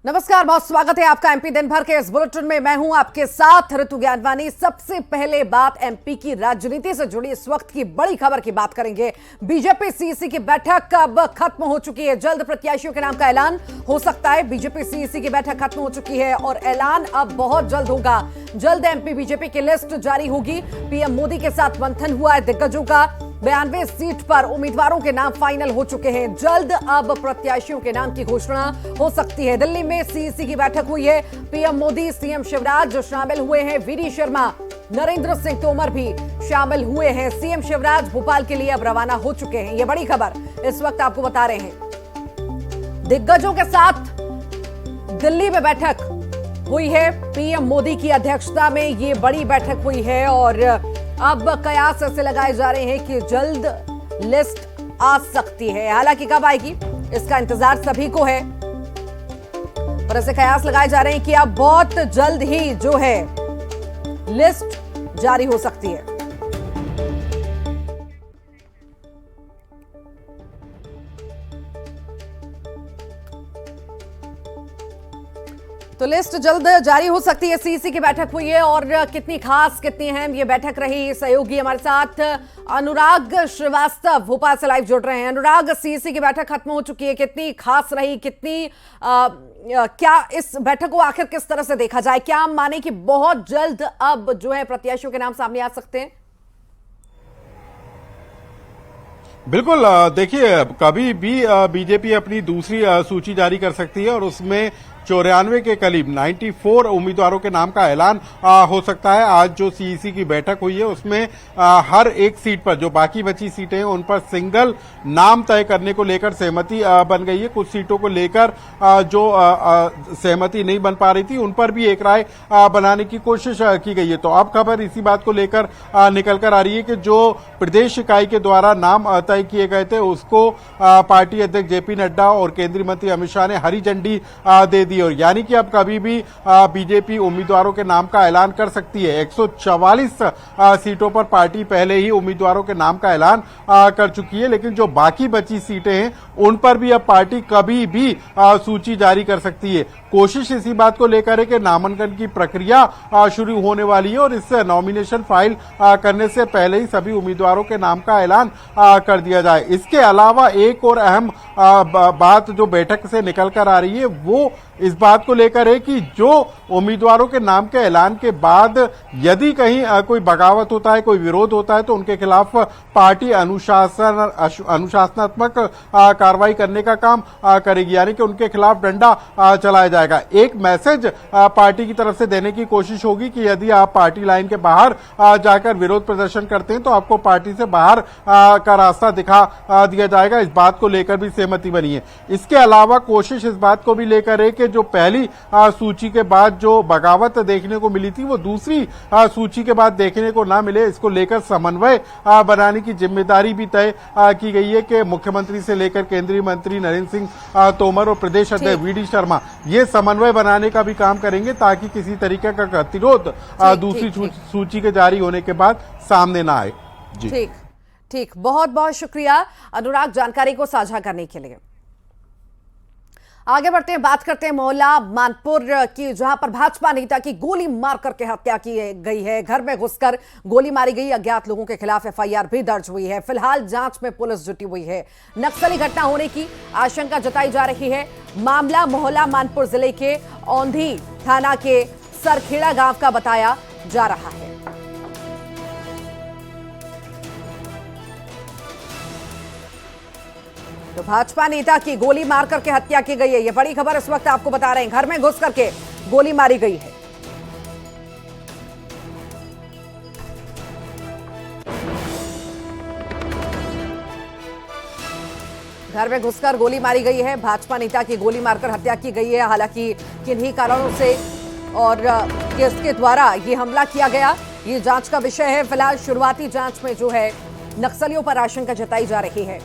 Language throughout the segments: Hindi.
नमस्कार, बहुत स्वागत है आपका एमपी दिन भर के इस बुलेटिन में। मैं हूं आपके साथ ऋतु ज्ञानवानी। सबसे पहले बात एमपी की राजनीति से जुड़ी इस वक्त की बड़ी खबर की बात करेंगे। बीजेपी सीईसी की बैठक अब खत्म हो चुकी है। जल्द प्रत्याशियों के नाम का ऐलान हो सकता है। बीजेपी सीईसी की बैठक खत्म हो चुकी है और ऐलान अब बहुत जल्द होगा। जल्द एमपी बीजेपी की लिस्ट जारी होगी। पीएम मोदी के साथ मंथन हुआ है दिग्गजों का। 92 सीट पर उम्मीदवारों के नाम फाइनल हो चुके हैं। जल्द अब प्रत्याशियों के नाम की घोषणा हो सकती है। दिल्ली में सीईसी की बैठक हुई है। पीएम मोदी, सीएम शिवराज शामिल हुए हैं। वीडी शर्मा, नरेंद्र सिंह तोमर भी शामिल हुए हैं। सीएम शिवराज भोपाल के लिए अब रवाना हो चुके हैं। यह बड़ी खबर इस वक्त आपको बता रहे हैं। दिग्गजों के साथ दिल्ली में बैठक हुई है। पीएम मोदी की अध्यक्षता में ये बड़ी बैठक हुई है और अब कयास ऐसे लगाए जा रहे हैं कि जल्द लिस्ट आ सकती है। हालांकि कब आएगी इसका इंतजार सभी को है, पर ऐसे कयास लगाए जा रहे हैं कि अब बहुत जल्द ही जो है लिस्ट जारी हो सकती है। तो लिस्ट जल्द जारी हो सकती है। सीईसी की बैठक हुई है और कितनी खास, कितनी अहम ये बैठक रही। सहयोगी हमारे साथ अनुराग श्रीवास्तव भोपाल से लाइव जुड़ रहे हैं। अनुराग, सीईसी की बैठक खत्म हो चुकी है, कितनी खास रही, कितनी क्या इस बैठक को आखिर किस तरह से देखा जाए? क्या हम माने कि बहुत जल्द अब जो है प्रत्याशियों के नाम सामने आ सकते हैं? बिल्कुल, देखिए, कभी भी बीजेपी अपनी दूसरी सूची जारी कर सकती है और उसमें 94 के करीब 94 उम्मीदवारों के नाम का ऐलान हो सकता है। आज जो सीईसी की बैठक हुई है उसमें हर एक सीट पर, जो बाकी बची सीटें हैं उन पर सिंगल नाम तय करने को लेकर सहमति बन गई है। कुछ सीटों को लेकर जो सहमति नहीं बन पा रही थी उन पर भी एक राय बनाने की कोशिश की गई है। तो अब खबर इसी बात को लेकर निकल कर आ रही है कि जो प्रदेश इकाई के द्वारा नाम तय किए गए थे उसको पार्टी अध्यक्ष जेपी नड्डा और केंद्रीय मंत्री अमित शाह ने हरी झंडी दे दी। और यानी कि अब कभी भी बीजेपी उम्मीदवारों के नाम का ऐलान कर सकती है। 144 सीटों पर पार्टी पहले ही उम्मीदवारों के नाम का ऐलान कर चुकी है, लेकिन जो बाकी बची सीटें हैं उन पर भी अब पार्टी कभी भी सूची जारी कर सकती है। कोशिश इसी बात को लेकर है कि नामांकन की प्रक्रिया शुरू होने वाली है और इससे नॉमिनेशन फाइल करने से पहले ही सभी उम्मीदवारों के नाम का ऐलान कर दिया जाए। इसके अलावा एक और अहम बात जो बैठक से निकल कर आ रही है वो इस बात को लेकर है कि जो उम्मीदवारों के नाम के ऐलान के बाद यदि कहीं कोई बगावत होता है, कोई विरोध होता है तो उनके खिलाफ पार्टी अनुशासनात्मक कार्रवाई करने का काम करेगी, यानी कि उनके खिलाफ डंडा चलाया जाएगा। एक मैसेज पार्टी की तरफ से देने की कोशिश होगी कि यदि आप पार्टी लाइन के बाहर जाकर विरोध प्रदर्शन करते हैं तो आपको पार्टी से बाहर का रास्ता दिखा दिया जाएगा। इस बात को लेकर भी सहमति बनी है। इसके अलावा कोशिश इस बात को भी लेकर है कि जो पहली सूची के बाद जो बगावत देखने को मिली थी वो दूसरी सूची के बाद देखने को ना मिले, इसको लेकर समन्वय बनाने की जिम्मेदारी भी तय की गई है कि मुख्यमंत्री से लेकर केंद्रीय मंत्री नरेंद्र सिंह तोमर और प्रदेश अध्यक्ष वीडी शर्मा ये समन्वय बनाने का भी काम करेंगे ताकि किसी तरीके का गतिरोध दूसरी सूची के जारी होने के बाद सामने ना आए। जी ठीक, बहुत बहुत शुक्रिया अनुराग जानकारी को साझा करने के लिए। आगे बढ़ते हैं, बात करते हैं मोहल्ला मानपुर की, जहां पर भाजपा नेता की गोली मार करके हत्या की गई है। घर में घुसकर गोली मारी गई। अज्ञात लोगों के खिलाफ एफआईआर भी दर्ज हुई है। फिलहाल जांच में पुलिस जुटी हुई है। नक्सली घटना होने की आशंका जताई जा रही है। मामला मोहल्ला मानपुर जिले के औंधी थाना के सरखेड़ा गांव का बताया जा रहा है। तो भाजपा नेता की गोली मार करके हत्या की गई है। यह बड़ी खबर इस वक्त आपको बता रहे हैं। घर में घुस करके गोली मारी गई है। घर में घुसकर गोली मारी गई है। भाजपा नेता की गोली मारकर हत्या की गई है। हालांकि किन्हीं कारणों से और किसके द्वारा ये हमला किया गया, ये जांच का विषय है। फिलहाल शुरुआती जांच में जो है नक्सलियों पर आशंका जताई जा रही है।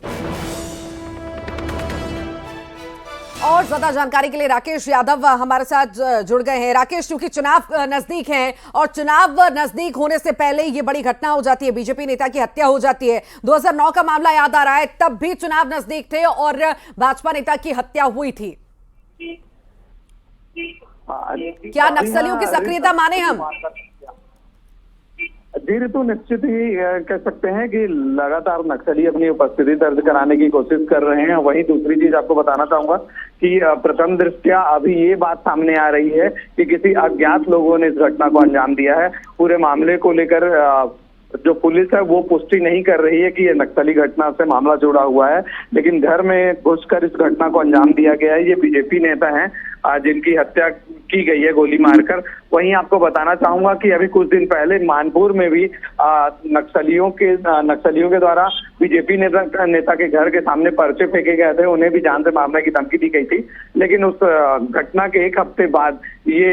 और ज्यादा जानकारी के लिए राकेश यादव हमारे साथ जुड़ गए हैं। राकेश, क्योंकि चुनाव नजदीक हैं और चुनाव नजदीक होने से पहले ये बड़ी घटना हो जाती है, बीजेपी नेता की हत्या हो जाती है। 2009 का मामला याद आ रहा है, तब भी चुनाव नजदीक थे और भाजपा नेता की हत्या हुई थी। क्या नक्सलियों की सक्रियता माने हम? जी ऋतु, निश्चित ही कह सकते हैं कि लगातार नक्सली अपनी उपस्थिति दर्ज कराने की कोशिश कर रहे हैं। वहीं दूसरी चीज आपको बताना चाहूंगा कि प्रथम दृष्टया अभी ये बात सामने आ रही है कि किसी अज्ञात लोगों ने इस घटना को अंजाम दिया है। पूरे मामले को लेकर जो पुलिस है वो पुष्टि नहीं कर रही है कि ये नक्सली घटना से मामला जुड़ा हुआ है, लेकिन घर में घुसकर इस घटना को अंजाम दिया गया है। ये बीजेपी नेता हैं जिनकी हत्या की गई है गोली मारकर। वहीं आपको बताना चाहूंगा कि अभी कुछ दिन पहले मानपुर में भी नक्सलियों के द्वारा बीजेपी नेता के घर के सामने पर्चे फेंके गए थे। उन्हें भी जान से मारने की धमकी दी गई थी, लेकिन उस घटना के एक हफ्ते बाद ये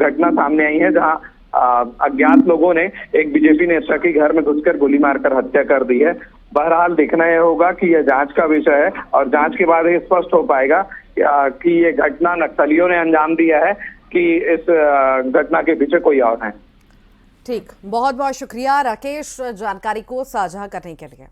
घटना सामने आई है जहां अज्ञात लोगों ने एक बीजेपी नेता के घर में घुसकर गोली मारकर हत्या कर दी है। बहरहाल देखना यह होगा कि यह जांच का विषय है और जांच के बाद ये स्पष्ट हो पाएगा कि ये घटना नक्सलियों ने अंजाम दिया है कि इस घटना के पीछे कोई और है। ठीक, बहुत बहुत शुक्रिया राकेश जानकारी को साझा करने के लिए।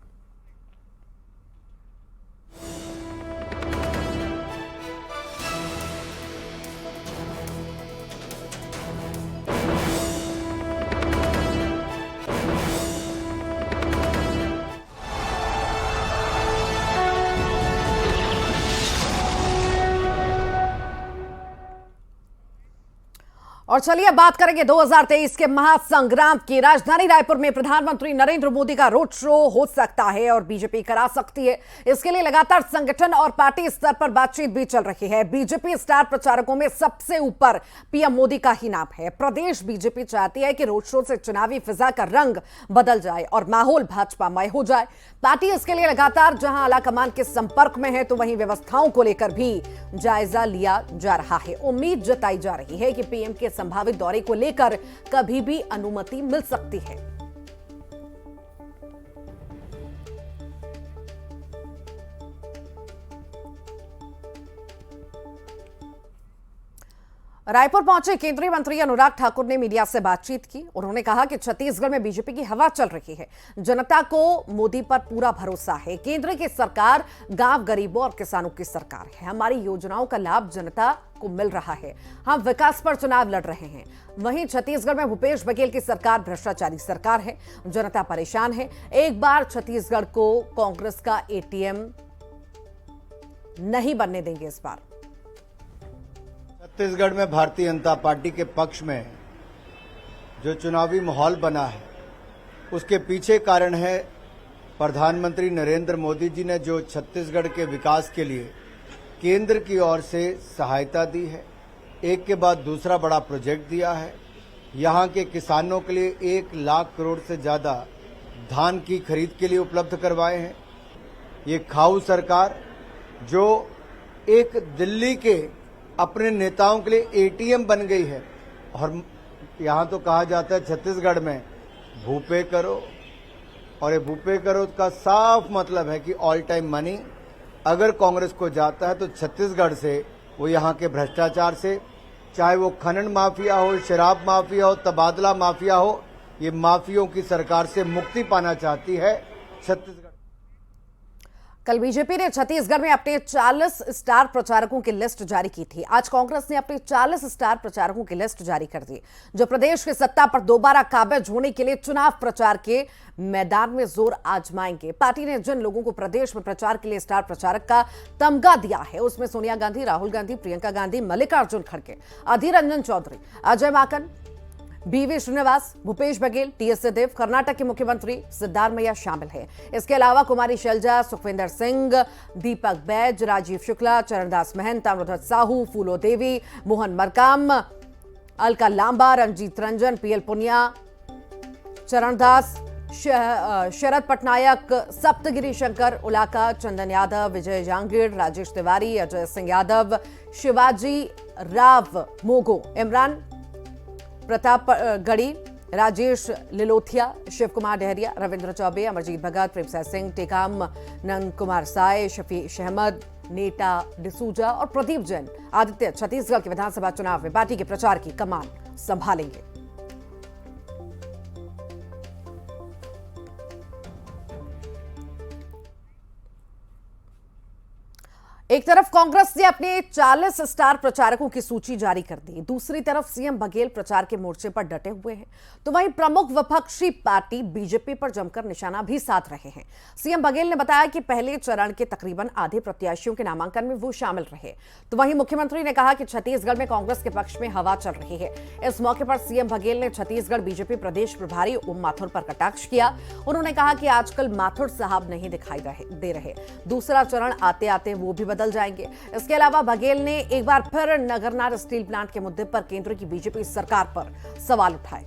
और चलिए बात करेंगे 2023 के महासंग्राम की। राजधानी रायपुर में प्रधानमंत्री नरेंद्र मोदी का रोड शो हो सकता है और बीजेपी करा सकती है। इसके लिए लगातार संगठन और पार्टी स्तर पर बातचीत भी चल रही है। बीजेपी स्टार प्रचारकों में सबसे ऊपर पीएम मोदी का ही नाम है। प्रदेश बीजेपी चाहती है कि रोड शो से चुनावी फिजा का रंग बदल जाए और माहौल भाजपामय हो जाए। पार्टी इसके लिए लगातार जहां आलाकमान के संपर्क में है, तो वहीं व्यवस्थाओं को लेकर भी जायजा लिया जा रहा है। उम्मीद जताई जा रही है कि पीएम के संभावित दौरे को लेकर कभी भी अनुमति मिल सकती है। रायपुर पहुंचे केंद्रीय मंत्री अनुराग ठाकुर ने मीडिया से बातचीत की। उन्होंने कहा कि छत्तीसगढ़ में बीजेपी की हवा चल रही है। जनता को मोदी पर पूरा भरोसा है। केंद्र की सरकार गांव गरीबों और किसानों की सरकार है। हमारी योजनाओं का लाभ जनता को मिल रहा है। हम विकास पर चुनाव लड़ रहे हैं। वहीं छत्तीसगढ़ में भूपेश बघेल की सरकार भ्रष्टाचारी सरकार है। जनता परेशान है। एक बार छत्तीसगढ़ को कांग्रेस का एटीएम नहीं बनने देंगे। इस बार छत्तीसगढ़ में भारतीय जनता पार्टी के पक्ष में जो चुनावी माहौल बना है, उसके पीछे कारण है प्रधानमंत्री नरेंद्र मोदी जी ने जो छत्तीसगढ़ के विकास के लिए केंद्र की ओर से सहायता दी है। एक के बाद दूसरा बड़ा प्रोजेक्ट दिया है। यहाँ के किसानों के लिए 1 लाख करोड़ से ज्यादा धान की खरीद के लिए उपलब्ध करवाए हैं। ये खाऊ सरकार जो एक दिल्ली के अपने नेताओं के लिए एटीएम बन गई है। और यहाँ तो कहा जाता है छत्तीसगढ़ में भूपे करो, और ये भूपे करो का साफ मतलब है कि ऑल टाइम मनी अगर कांग्रेस को जाता है तो छत्तीसगढ़ से, वो यहाँ के भ्रष्टाचार से, चाहे वो खनन माफिया हो, शराब माफिया हो, तबादला माफिया हो, ये माफियों की सरकार से मुक्ति पाना चाहती है छत्तीसगढ़। कल बीजेपी ने छत्तीसगढ़ में अपने 40 स्टार प्रचारकों की लिस्ट जारी की थी। आज कांग्रेस ने अपने 40 स्टार प्रचारकों की लिस्ट जारी कर दी, जो प्रदेश की सत्ता पर दोबारा काबिज होने के लिए चुनाव प्रचार के मैदान में जोर आजमाएंगे। पार्टी ने जिन लोगों को प्रदेश में प्रचार के लिए स्टार प्रचारक का तमगा दिया है, उसमें सोनिया गांधी, राहुल गांधी, प्रियंका गांधी, मल्लिकार्जुन खड़गे, अधीर रंजन चौधरी, अजय माकन, बीवी श्रीनिवास, भूपेश बघेल, टीएस सिंहदेव, कर्नाटक के मुख्यमंत्री सिद्धारमैया शामिल हैं। इसके अलावा कुमारी शैलजा, सुखविंदर सिंह, दीपक बैज, राजीव शुक्ला, चरणदास महंत, ताम्रध्वज साहू, फूलो देवी, मोहन मरकाम, अलका लांबा, रंजीत रंजन, पीएल पुनिया, चरणदास, शरद पटनायक, सप्तगिरी शंकर उलाका, चंदन यादव, विजय जांगीर, राजेश तिवारी, अजय सिंह यादव, शिवाजी राव मोगो, इमरान प्रताप गढ़ी, राजेश लिलोथिया, शिव कुमार डहरिया, रविंद्र चौबे, अमरजीत भगत, प्रेमसाय सिंह टेकाम, नंद कुमार साय, शफी अहमद, नेटा डिसूजा और प्रदीप जैन आदित्य छत्तीसगढ़ के विधानसभा चुनाव में पार्टी के प्रचार की कमान संभालेंगे। एक तरफ कांग्रेस ने अपने 40 स्टार प्रचारकों की सूची जारी कर दी, दूसरी तरफ सीएम बघेल प्रचार के मोर्चे पर डटे हुए हैं, तो वहीं प्रमुख विपक्षी पार्टी बीजेपी पर जमकर निशाना भी साध रहे हैं। सीएम बघेल ने बताया कि पहले चरण के तकरीबन आधे प्रत्याशियों के नामांकन में वो शामिल रहे, तो वहीं मुख्यमंत्री ने कहा कि छत्तीसगढ़ में कांग्रेस के पक्ष में हवा चल रही है। इस मौके पर सीएम बघेल ने छत्तीसगढ़ बीजेपी प्रदेश प्रभारी ओम माथुर पर कटाक्ष किया। उन्होंने कहा कि आजकल माथुर साहब नहीं दिखाई दे रहे, दूसरा चरण आते आते वो भी बदल जाएंगे। इसके अलावा बघेल ने एक बार फिर नगरनार स्टील प्लांट के मुद्दे पर केंद्र की बीजेपी सरकार पर सवाल उठाए।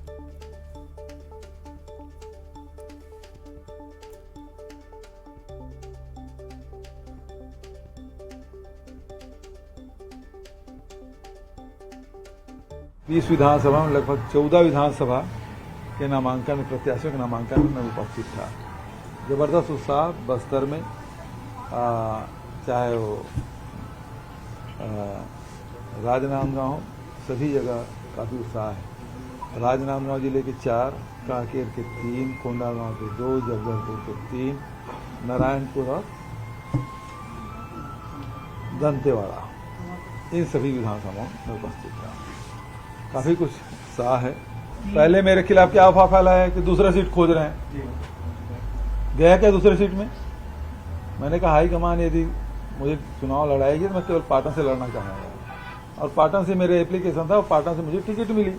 बीस विधानसभा में लगभग 14 विधानसभा के नामांकन में, प्रत्याशियों के नामांकन में मैं उपस्थित था। जबरदस्त उत्साह बस्तर में, चाहे वो राजनांदगांव, सभी जगह काफ़ी उत्साह है। राजनांदगांव जिले के 4, कांकेर के 3, कोंडागांव के 2, जगदलपुर के 3, नारायणपुर और दंतेवाड़ा, इन सभी विधानसभाओं में उपस्थित था। काफ़ी कुछ उत्साह है। पहले मेरे खिलाफ क्या अफवाह फैलाया है कि दूसरा सीट खोज रहे हैं, गया क्या दूसरे सीट में? मैंने कहा हाईकमान यदि मुझे चुनाव लड़ाएगी तो मैं केवल पाटन से लड़ना चाहूँगा, और पाटन से मेरे एप्लीकेशन था और पाटन से मुझे टिकट मिली,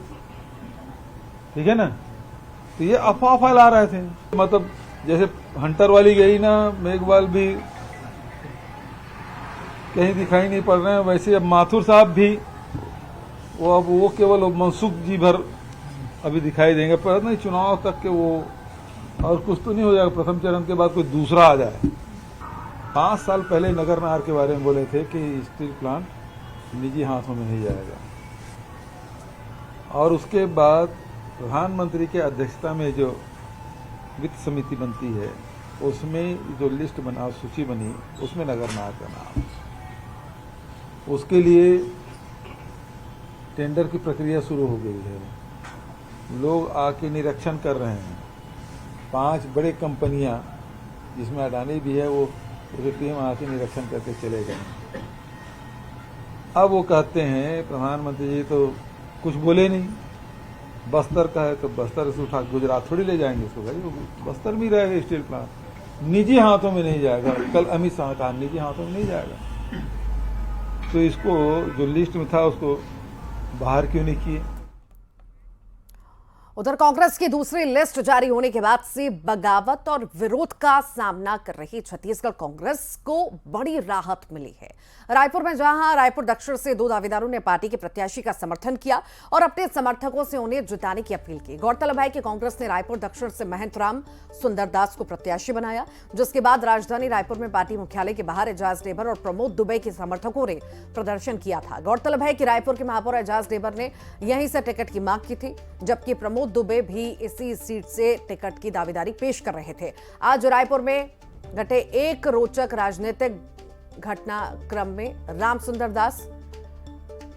ठीक है ना। तो ये अफवाह फैला रहे थे, मतलब जैसे हंटर वाली गई ना, मेघवाल भी कहीं दिखाई नहीं पड़ रहे हैं, वैसे अब माथुर साहब भी वो केवल मनसुख जी भर अभी दिखाई देंगे, पर नहीं चुनाव तक के वो, और कुछ तो नहीं हो जाएगा। प्रथम चरण के बाद कोई दूसरा आ जाए। 5 साल पहले नगरनार के बारे में बोले थे कि स्टील प्लांट निजी हाथों में नहीं जाएगा, और उसके बाद प्रधानमंत्री के अध्यक्षता में जो वित्त समिति बनती है, उसमें जो लिस्ट बना, सूची बनी, उसमें नगरनार का नाम, उसके लिए टेंडर की प्रक्रिया शुरू हो गई है। लोग आके निरीक्षण कर रहे हैं। 5 बड़े कंपनियां, जिसमें अडानी भी है, वो उसे टीम आके निरीक्षण करके चले गए। अब वो कहते हैं प्रधानमंत्री जी तो कुछ बोले नहीं, बस्तर का है तो बस्तर से उठा गुजरात थोड़ी ले जाएंगे उसको, भाई वो बस्तर में रहेगा स्टील प्लांट, निजी हाथों में नहीं जाएगा। कल अमित शाह कहा निजी हाथों में नहीं जाएगा, तो इसको जो लिस्ट में था उसको बाहर क्यों नहीं किए? उधर कांग्रेस की दूसरी लिस्ट जारी होने के बाद से बगावत और विरोध का सामना कर रही छत्तीसगढ़ कांग्रेस को बड़ी राहत मिली है। रायपुर में जहां रायपुर दक्षिण से 2 दावेदारों ने पार्टी के प्रत्याशी का समर्थन किया और अपने समर्थकों से उन्हें जिताने की अपील की। गौरतलब है कि कांग्रेस ने रायपुर दक्षिण से महंत राम सुंदरदास को प्रत्याशी बनाया, जिसके बाद राजधानी रायपुर में पार्टी मुख्यालय के बाहर एजाज डेबर और प्रमोद दुबे के समर्थकों ने प्रदर्शन किया था। गौरतलब है कि रायपुर के महापौर एजाज डेबर ने यहीं से टिकट की मांग की थी, जबकि प्रमोद दुबे भी इसी सीट से टिकट की दावेदारी पेश कर रहे थे। आज रायपुर में घटे एक रोचक राजनीतिक घटनाक्रम में राम सुंदर दास,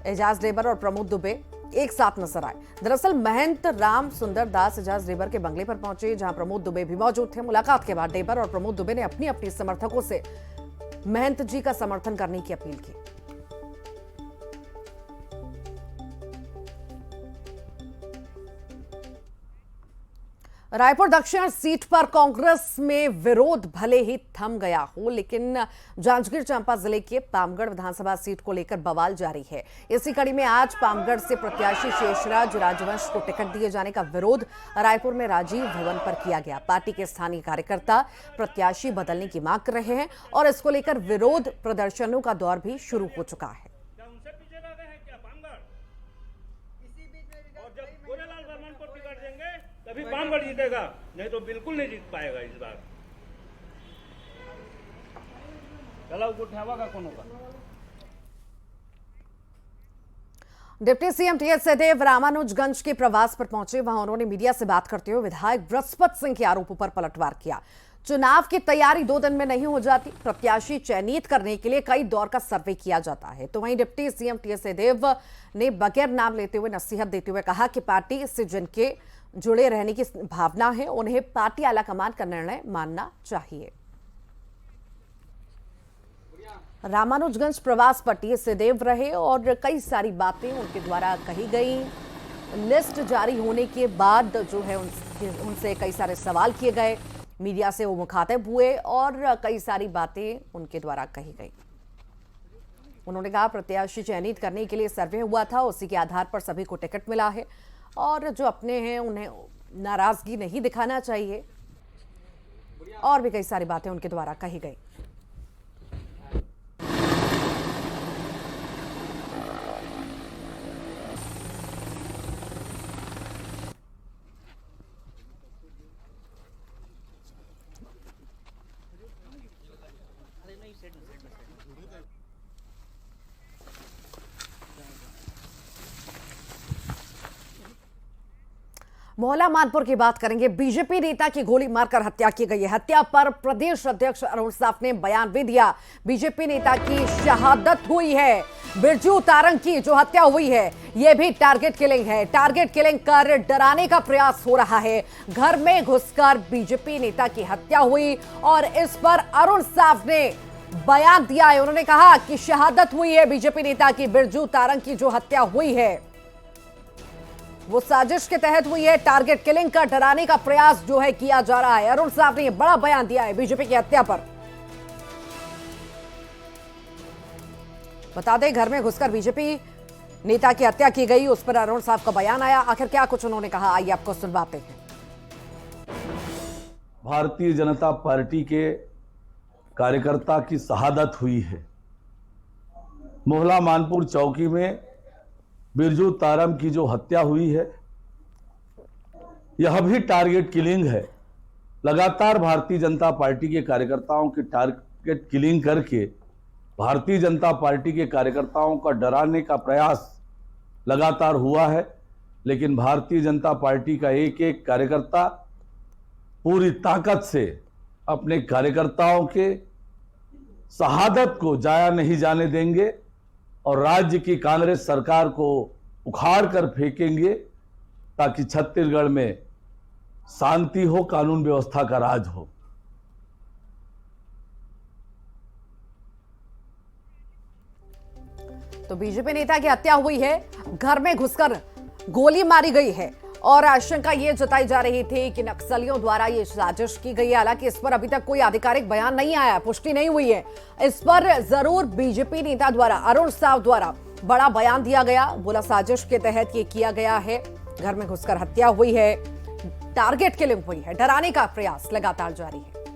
एजाज डेबर और प्रमोद दुबे एक साथ नजर आए। दरअसल महंत राम सुंदर दास एजाज डेबर के बंगले पर पहुंचे, जहां प्रमोद दुबे भी मौजूद थे। मुलाकात के बाद डेबर और प्रमोद दुबे ने अपनी अपनी समर्थकों से महंत जी का समर्थन करने की अपील की। रायपुर दक्षिण सीट पर कांग्रेस में विरोध भले ही थम गया हो, लेकिन जांजगीर चांपा जिले के पामगढ़ विधानसभा सीट को लेकर बवाल जारी है। इसी कड़ी में आज पामगढ़ से प्रत्याशी शेषराज राजवंश को टिकट दिए जाने का विरोध रायपुर में राजीव भवन पर किया गया। पार्टी के स्थानीय कार्यकर्ता प्रत्याशी बदलने की मांग कर रहे हैं और इसको लेकर विरोध प्रदर्शनों का दौर भी शुरू हो चुका है। तभी पामगढ़ जीतेगा, नहीं तो बिल्कुल नहीं जीत पाएगा इस बार। चलाओ उठावा का कोनो का। Deputy CM TS Singhdeo Ramanujganj के प्रवास पर पहुंचे। वहां उन्होंने मीडिया से बात करते हुए विधायक बृहस्पति सिंह के आरोपों पर पलटवार किया। चुनाव की तैयारी 2 दिन में नहीं हो जाती, प्रत्याशी चयनित करने के लिए कई दौर का सर्वे किया जाता है। तो वहीं डिप्टी सीएम टीएस सिंहदेव ने बगैर नाम लेते हुए नसीहत देते हुए कहा कि पार्टी से जिनके जुड़े रहने की भावना है, उन्हें पार्टी आलाकमान का निर्णय मानना चाहिए। रामानुजगंज प्रवास पर टीएस देव रहे और कई सारी बातें उनके द्वारा कही गई। लिस्ट जारी होने के बाद जो है उनसे कई सारे सवाल किए गए, मीडिया से वो मुखातिब हुए और कई सारी बातें उनके द्वारा कही गई। उन्होंने कहा प्रत्याशी चयनित करने के लिए सर्वे हुआ था, उसी के आधार पर सभी को टिकट मिला है और जो अपने हैं उन्हें नाराजगी नहीं दिखाना चाहिए और भी कई सारी बातें उनके द्वारा कही गई। मोहल्ला मानपुर की बात करेंगे। बीजेपी नेता की गोली मारकर हत्या की गई है। हत्या पर प्रदेश अध्यक्ष अरुण साफ ने बयान भी दिया। बीजेपी नेता की शहादत हुई है। बिरजू तारंग की जो हत्या हुई है यह भी टारगेट किलिंग है। टारगेट किलिंग कर डराने का प्रयास हो रहा है। घर में घुसकर बीजेपी नेता की हत्या हुई और इस पर अरुण साफ ने बयान दिया है। उन्होंने कहा कि शहादत हुई है बीजेपी नेता की। बिरजू तारंग की जो हत्या हुई है वो साजिश के तहत हुई है। टारगेट किलिंग का डराने का प्रयास जो है किया जा रहा है। अरुण साफ ने यह बड़ा बयान दिया है बीजेपी की हत्या पर। बता दें घर में घुसकर बीजेपी नेता की हत्या की गई, उस पर अरुण साफ का बयान आया। आखिर क्या कुछ उन्होंने कहा, आइए आपको सुनवाते हैं। भारतीय जनता पार्टी के कार्यकर्ता की शहादत हुई है। मोहल्ला मानपुर चौकी में बिरजू तारम की जो हत्या हुई है यह भी टारगेट किलिंग है। लगातार भारतीय जनता पार्टी के कार्यकर्ताओं की टारगेट किलिंग करके भारतीय जनता पार्टी के कार्यकर्ताओं का डराने का प्रयास लगातार हुआ है, लेकिन भारतीय जनता पार्टी का एक एक कार्यकर्ता पूरी ताकत से अपने कार्यकर्ताओं के शहादत को जाया नहीं जाने देंगे और राज्य की कांग्रेस सरकार को उखाड़ कर फेंकेंगे ताकि छत्तीसगढ़ में शांति हो, कानून व्यवस्था का राज हो। तो बीजेपी नेता की हत्या हुई है, घर में घुसकर गोली मारी गई है और आशंका ये जताई जा रही थी कि नक्सलियों द्वारा ये साजिश की गई है। हालांकि इस पर अभी तक कोई आधिकारिक बयान नहीं आया, पुष्टि नहीं हुई है। इस पर जरूर बीजेपी नेता द्वारा, अरुण साव द्वारा बड़ा बयान दिया गया। बोला साजिश के तहत ये किया गया है, घर में घुसकर हत्या हुई है, टारगेट किलिंग हुई है, डराने का प्रयास लगातार जारी है।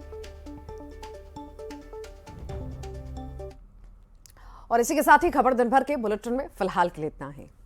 और इसी के साथ ही खबर दिन भर के बुलेटिन में फिलहाल के लिए इतना है।